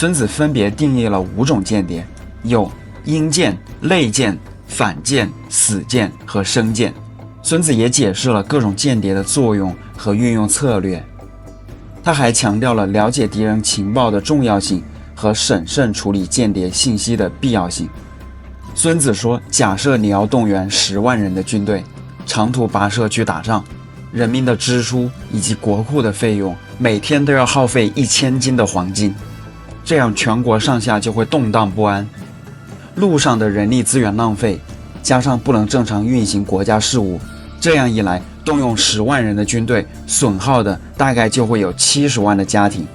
孙子分别定义了5种间谍，有阴间、内间、反间、死间和生间。孙子也解释了各种间谍的作用和运用策略。他还强调了了解敌人情报的重要性和审慎处理间谍信息的必要性。孙子说，假设你要动员10万人的军队，长途跋涉去打仗，人民的支出以及国库的费用每天都要耗费1000斤的黄金，这样全国上下就会动荡不安，路上的人力资源浪费，加上不能正常运行国家事务，这样一来，动用10万人的军队，损耗的大概就会有70万的家庭。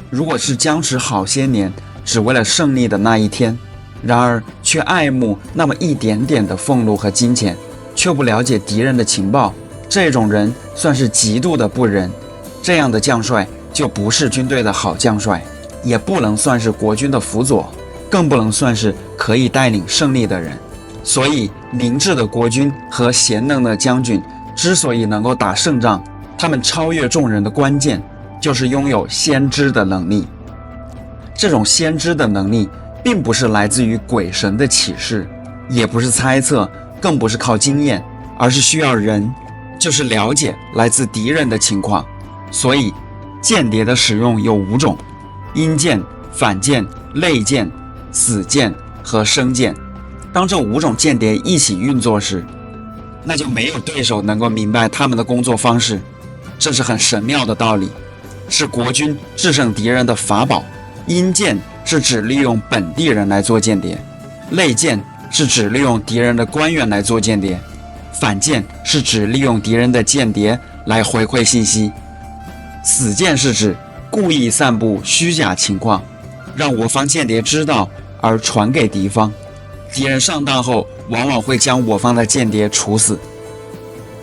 如果是僵持好些年，只为了胜利的那一天，然而却爱慕那么一点点的俸禄和金钱，却不了解敌人的情报，这种人算是极度的不仁。这样的将帅就不是军队的好将帅，也不能算是国军的辅佐，更不能算是可以带领胜利的人。所以明智的国君和贤能的将军之所以能够打胜仗，他们超越众人的关键就是拥有先知的能力。这种先知的能力并不是来自于鬼神的启示，也不是猜测，更不是靠经验，而是需要人，就是了解来自敌人的情况。所以间谍的使用有5种：阴间、反间、内间、死间和生间。当这5种间谍一起运作时，那就没有对手能够明白他们的工作方式。这是很神妙的道理，是国军制胜敌人的法宝。阴间是指利用本地人来做间谍，内间是指利用敌人的官员来做间谍，反间是指利用敌人的间谍来回馈信息，死间是指故意散布虚假情况，让我方间谍知道而传给敌方，敌人上当后往往会将我方的间谍处死。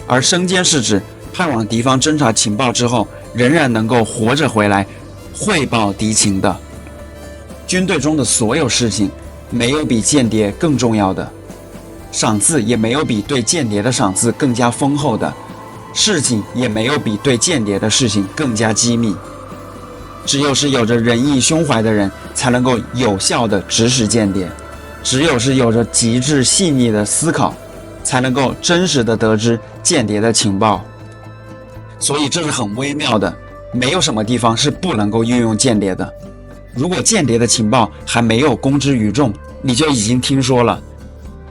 而生间是指派往敌方侦察情报之后仍然能够活着回来汇报敌情的。军队中的所有事情没有比间谍更重要的，赏赐也没有比对间谍的赏赐更加丰厚的，事情也没有比对间谍的事情更加机密。只有是有着仁义胸怀的人才能够有效地指使间谍，只有是有着极致细腻的思考，才能够真实地得知间谍的情报。所以这是很微妙的，没有什么地方是不能够运用间谍的。如果间谍的情报还没有公之于众，你就已经听说了，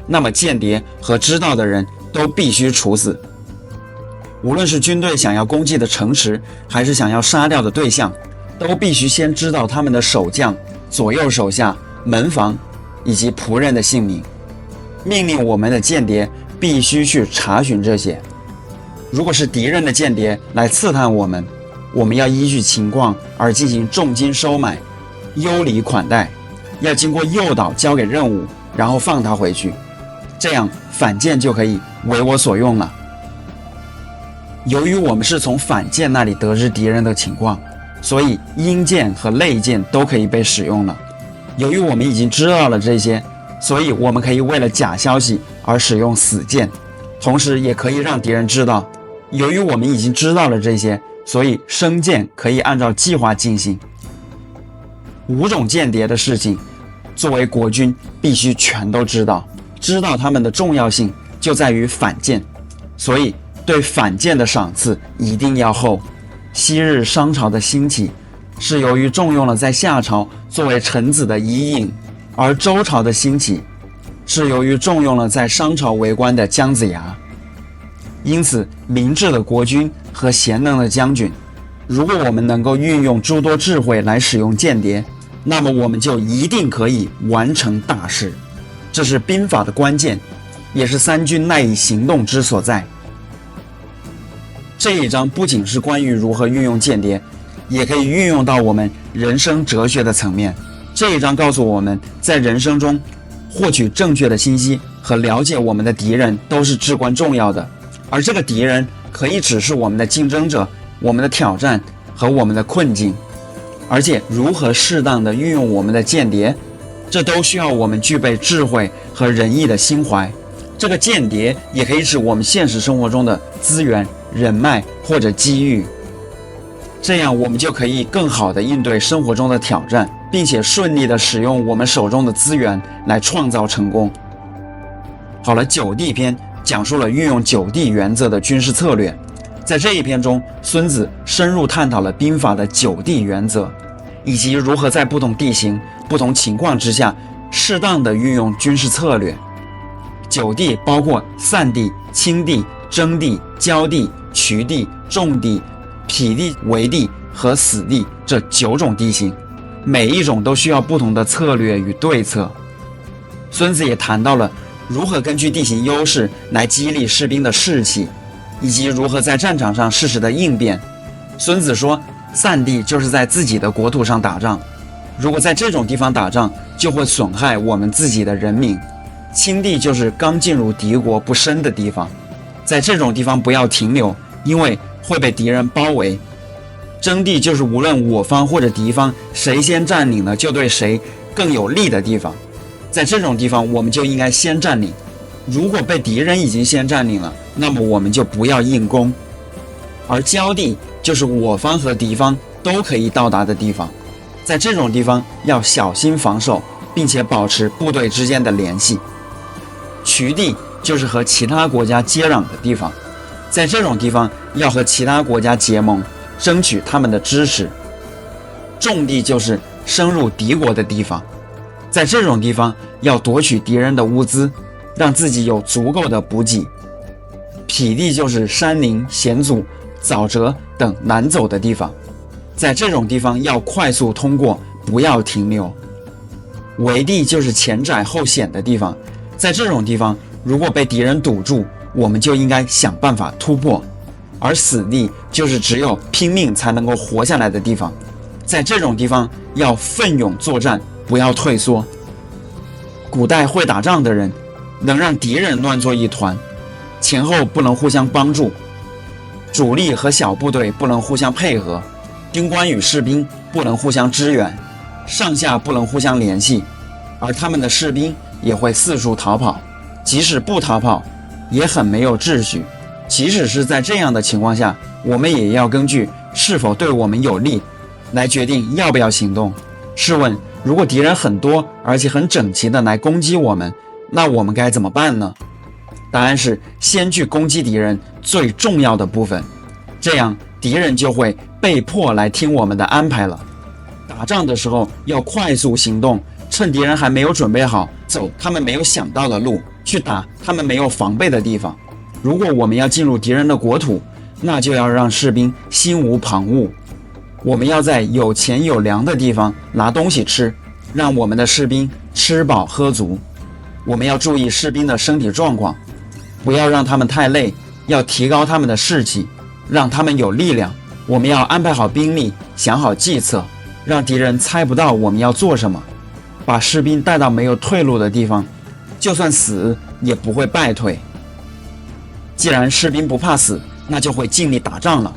那么间谍和知道的人都必须处死。无论是军队想要攻击的城池，还是想要杀掉的对象，都必须先知道他们的守将、左右手下、门房以及仆人的姓名。命令我们的间谍必须去查询这些。如果是敌人的间谍来刺探我们，我们要依据情况而进行重金收买、优礼款待，要经过诱导交给任务，然后放他回去，这样反间就可以为我所用了。由于我们是从反间那里得知敌人的情况，所以阴间和内间都可以被使用了。由于我们已经知道了这些，所以我们可以为了假消息而使用死间，同时也可以让敌人知道，由于我们已经知道了这些，所以生间可以按照计划进行。5种间谍的事情，作为国军必须全都知道。知道他们的重要性就在于反间，所以对反间的赏赐一定要厚。昔日商朝的兴起是由于重用了在夏朝作为臣子的伊尹，而周朝的兴起是由于重用了在商朝为官的姜子牙。因此明智的国君和贤能的将军，如果我们能够运用诸多智慧来使用间谍，那么我们就一定可以完成大事。这是兵法的关键，也是三军赖以行动之所在。这一章不仅是关于如何运用间谍，也可以运用到我们人生哲学的层面。这一章告诉我们，在人生中获取正确的信息和了解我们的敌人都是至关重要的，而这个敌人可以只是我们的竞争者、我们的挑战和我们的困境。而且如何适当的运用我们的间谍，这都需要我们具备智慧和仁义的心怀。这个间谍也可以指我们现实生活中的资源、人脉或者机遇。这样我们就可以更好地应对生活中的挑战，并且顺利地使用我们手中的资源来创造成功。好了，九地篇讲述了运用九地原则的军事策略。在这一篇中，孙子深入探讨了兵法的九地原则，以及如何在不同地形、不同情况之下适当地运用军事策略。九地包括散地、轻地、征地、交地、渠地、重地、匹地、围地和死地这9种地形，每一种都需要不同的策略与对策。孙子也谈到了如何根据地形优势来激励士兵的士气，以及如何在战场上适时的应变。孙子说，散地就是在自己的国土上打仗，如果在这种地方打仗，就会损害我们自己的人民。轻地就是刚进入敌国不深的地方，在这种地方不要停留，因为会被敌人包围。征地就是无论我方或者敌方谁先占领了，就对谁更有利的地方，在这种地方我们就应该先占领。如果被敌人已经先占领了，那么我们就不要硬攻。而交地就是我方和敌方都可以到达的地方，在这种地方要小心防守，并且保持部队之间的联系。渠地就是和其他国家接壤的地方，在这种地方要和其他国家结盟，争取他们的支持。重地就是深入敌国的地方，在这种地方要夺取敌人的物资，让自己有足够的补给。匹地就是山林、险阻、沼泽等难走的地方，在这种地方要快速通过，不要停留。围地就是前窄后险的地方，在这种地方如果被敌人堵住，我们就应该想办法突破。而死地就是只有拼命才能够活下来的地方，在这种地方要奋勇作战，不要退缩。古代会打仗的人能让敌人乱作一团，前后不能互相帮助，主力和小部队不能互相配合，军官与士兵不能互相支援，上下不能互相联系，而他们的士兵也会四处逃跑，即使不逃跑也很没有秩序。即使是在这样的情况下，我们也要根据是否对我们有利来决定要不要行动。试问，如果敌人很多而且很整齐的来攻击我们，那我们该怎么办呢？答案是先去攻击敌人最重要的部分，这样敌人就会被迫来听我们的安排了。打仗的时候要快速行动，趁敌人还没有准备好，走他们没有想到的路，去打他们没有防备的地方。如果我们要进入敌人的国土，那就要让士兵心无旁骛。我们要在有钱有粮的地方拿东西吃，让我们的士兵吃饱喝足。我们要注意士兵的身体状况，不要让他们太累，要提高他们的士气，让他们有力量。我们要安排好兵力，想好计策，让敌人猜不到我们要做什么，把士兵带到没有退路的地方，就算死也不会败退。既然士兵不怕死，那就会尽力打仗了。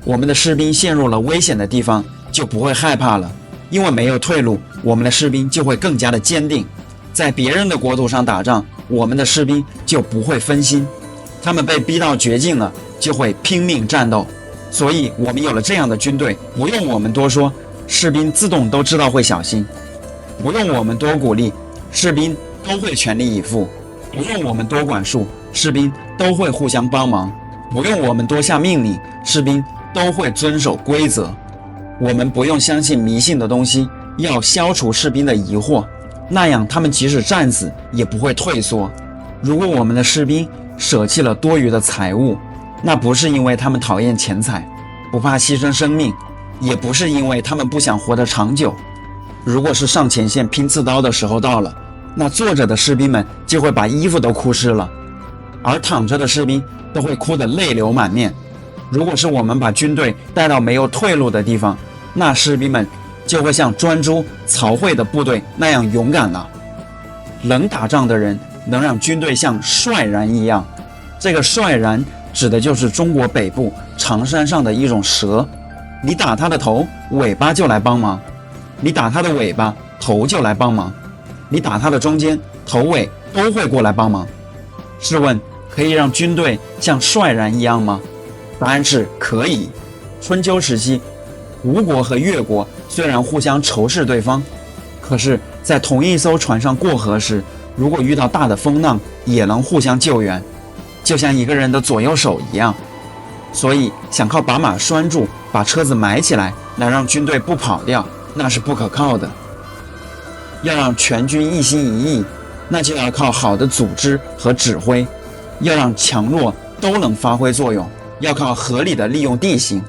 我们的士兵陷入了危险的地方，就不会害怕了，因为没有退路，我们的士兵就会更加的坚定。在别人的国土上打仗，我们的士兵就不会分心，他们被逼到绝境了，就会拼命战斗。所以我们有了这样的军队，不用我们多说，士兵自动都知道会小心；不用我们多鼓励，士兵都会全力以赴；不用我们多管束，士兵都会互相帮忙；不用我们多下命令，士兵都会遵守规则。我们不用相信迷信的东西，要消除士兵的疑惑，那样他们即使战死也不会退缩。如果我们的士兵舍弃了多余的财物，那不是因为他们讨厌钱财，不怕牺牲生命，也不是因为他们不想活得长久。如果是上前线拼刺刀的时候到了，那坐着的士兵们就会把衣服都哭湿了，而躺着的士兵都会哭得泪流满面。如果是我们把军队带到没有退路的地方，那士兵们就会像专诸、曹刿的部队那样勇敢了。能打仗的人能让军队像率然一样，这个率然指的就是中国北部长山上的一种蛇，你打它的头，尾巴就来帮忙；你打它的尾巴，头就来帮忙；你打它的中间，头尾都会过来帮忙。试问，可以让军队像率然一样吗？答案是可以。春秋时期，吴国和越国虽然互相仇视对方，可是在同一艘船上过河时，如果遇到大的风浪，也能互相救援，就像一个人的左右手一样。所以想靠把马拴住，把车子埋起来，来让军队不跑掉，那是不可靠的。要让全军一心一意，那就要靠好的组织和指挥，要让强弱都能发挥作用，要靠合理的利用地形。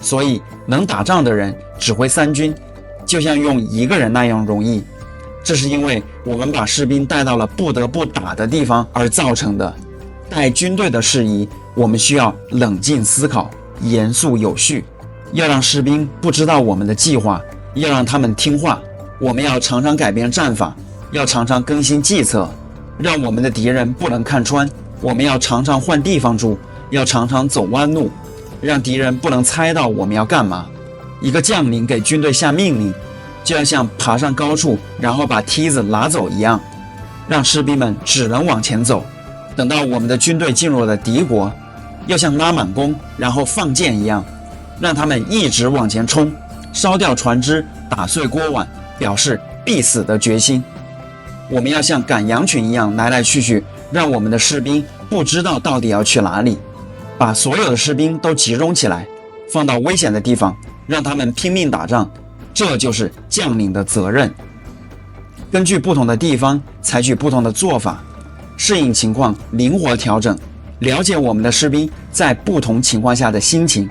所以能打仗的人指挥三军，就像用一个人那样容易。这是因为我们把士兵带到了不得不打的地方而造成的。带军队的事宜，我们需要冷静思考，严肃有序，要让士兵不知道我们的计划，要让他们听话。我们要常常改变战法，要常常更新计策，让我们的敌人不能看穿。我们要常常换地方住，要常常走弯路，让敌人不能猜到我们要干嘛。一个将领给军队下命令，就要像爬上高处，然后把梯子拿走一样，让士兵们只能往前走。等到我们的军队进入了敌国，要像拉满弓然后放箭一样，让他们一直往前冲，烧掉船只，打碎锅碗，表示必死的决心。我们要像赶羊群一样来来去去，让我们的士兵不知道到底要去哪里，把所有的士兵都集中起来，放到危险的地方，让他们拼命打仗。这就是将领的责任。根据不同的地方采取不同的做法，适应情况灵活调整，了解我们的士兵在不同情况下的心情，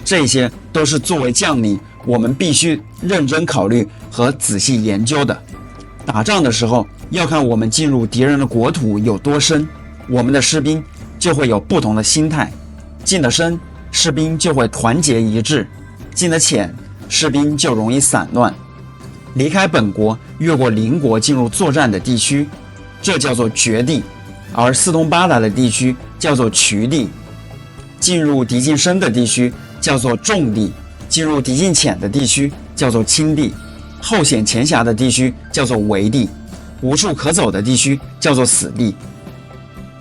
这些都是作为将领我们必须认真考虑和仔细研究的。打仗的时候要看我们进入敌人的国土有多深，我们的士兵就会有不同的心态。进得深，士兵就会团结一致；进得浅，士兵就容易散乱。离开本国，越过邻国进入作战的地区，这叫做绝地，而四通八达的地区叫做衢地。进入敌境深的地区叫做重地，进入敌境浅的地区叫做轻地，后险前狭的地区叫做围地，无处可走的地区叫做死地。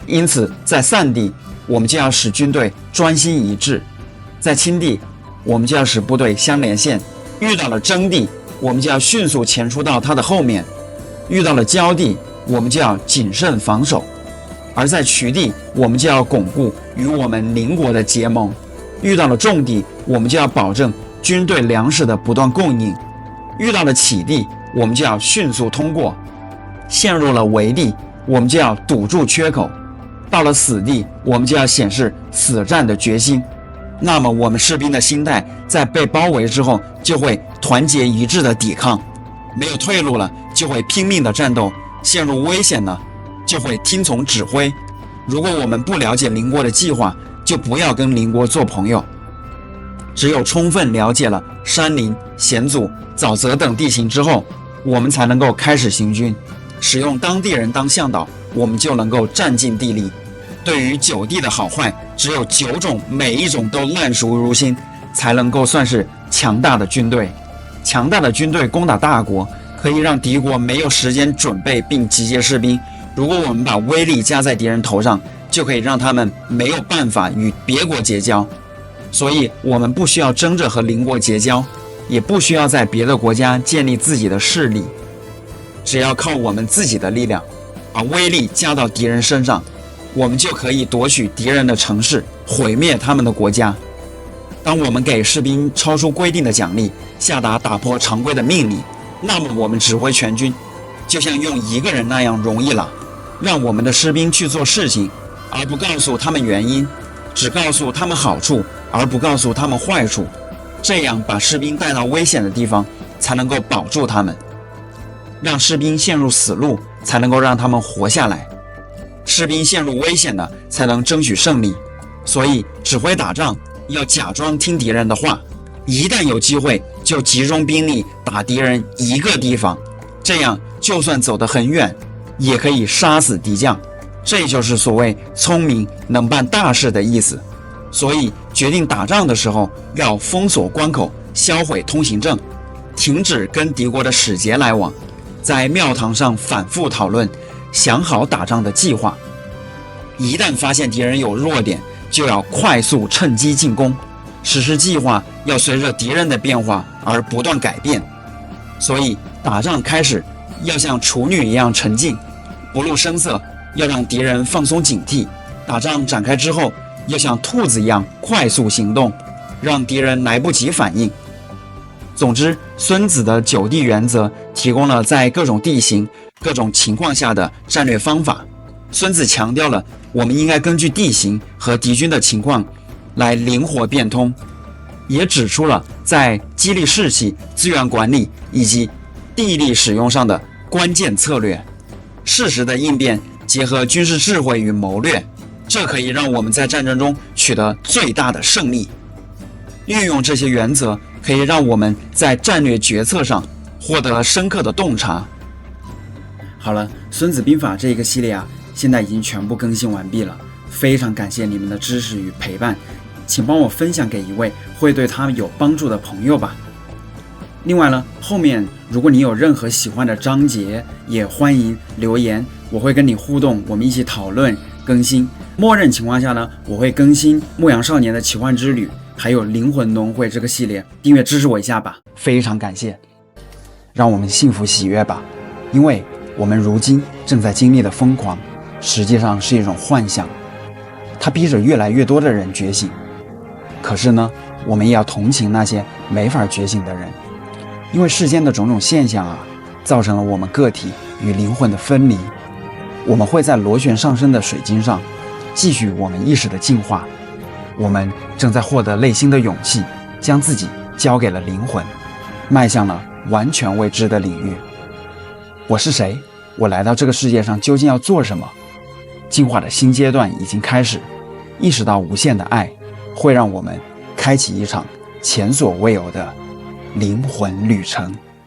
因此在散地，我们就要使军队专心一致；在轻地，我们就要使部队相连线；遇到了争地，我们就要迅速前出到它的后面；遇到了交地，我们就要谨慎防守；而在衢地，我们就要巩固与我们邻国的结盟；遇到了重地，我们就要保证军队粮食的不断供应；遇到了起地，我们就要迅速通过；陷入了围地，我们就要堵住缺口；到了死地，我们就要显示死战的决心。那么我们士兵的心态在被包围之后就会团结一致的抵抗，没有退路了就会拼命的战斗，陷入危险了就会听从指挥。如果我们不了解邻国的计划，就不要跟邻国做朋友。只有充分了解了山林、险阻、沼泽等地形之后，我们才能够开始行军。使用当地人当向导，我们就能够占尽地利。对于9地的好坏，只有9种，每一种都烂熟如新，才能够算是强大的军队。强大的军队攻打大国，可以让敌国没有时间准备并集结士兵。如果我们把威力加在敌人头上，就可以让他们没有办法与别国结交。所以我们不需要争着和邻国结交，也不需要在别的国家建立自己的势力，只要靠我们自己的力量，把威力加到敌人身上，我们就可以夺取敌人的城市，毁灭他们的国家。当我们给士兵超出规定的奖励，下达打破常规的命令，那么我们指挥全军就像用一个人那样容易了。让我们的士兵去做事情，而不告诉他们原因，只告诉他们好处，而不告诉他们坏处。这样把士兵带到危险的地方，才能够保住他们。让士兵陷入死路，才能够让他们活下来。士兵陷入危险了，才能争取胜利。所以指挥打仗要假装听敌人的话，一旦有机会就集中兵力打敌人一个地方，这样就算走得很远，也可以杀死敌将。这就是所谓聪明能办大事的意思。所以决定打仗的时候，要封锁关口，销毁通行证，停止跟敌国的使节来往，在庙堂上反复讨论，想好打仗的计划。一旦发现敌人有弱点，就要快速趁机进攻。实施计划要随着敌人的变化而不断改变，所以打仗开始要像处女一样沉静，不露声色，要让敌人放松警惕；打仗展开之后，要像兔子一样快速行动，让敌人来不及反应。总之，孙子的9地原则提供了在各种地形、各种情况下的战略方法。孙子强调了我们应该根据地形和敌军的情况来灵活变通，也指出了在激励士气、资源管理以及地利使用上的关键策略。适时的应变结合军事智慧与谋略，这可以让我们在战争中取得最大的胜利。运用这些原则，可以让我们在战略决策上获得深刻的洞察。好了，孙子兵法这个系列啊，现在已经全部更新完毕了，非常感谢你们的支持与陪伴，请帮我分享给一位会对他们有帮助的朋友吧。另外呢，后面如果你有任何喜欢的章节，也欢迎留言，我会跟你互动，我们一起讨论更新。默认情况下呢，我会更新牧羊少年的奇幻之旅，还有灵魂农会这个系列，订阅支持我一下吧，非常感谢。让我们幸福喜悦吧，因为我们如今正在经历的疯狂，实际上是一种幻象，它逼着越来越多的人觉醒。可是呢，我们也要同情那些没法觉醒的人，因为世间的种种现象啊，造成了我们个体与灵魂的分离。我们会在螺旋上升的水晶上继续我们意识的进化，我们正在获得内心的勇气，将自己交给了灵魂，迈向了完全未知的领域。我是谁？我来到这个世界上究竟要做什么？进化的新阶段已经开始，意识到无限的爱会让我们开启一场前所未有的灵魂旅程。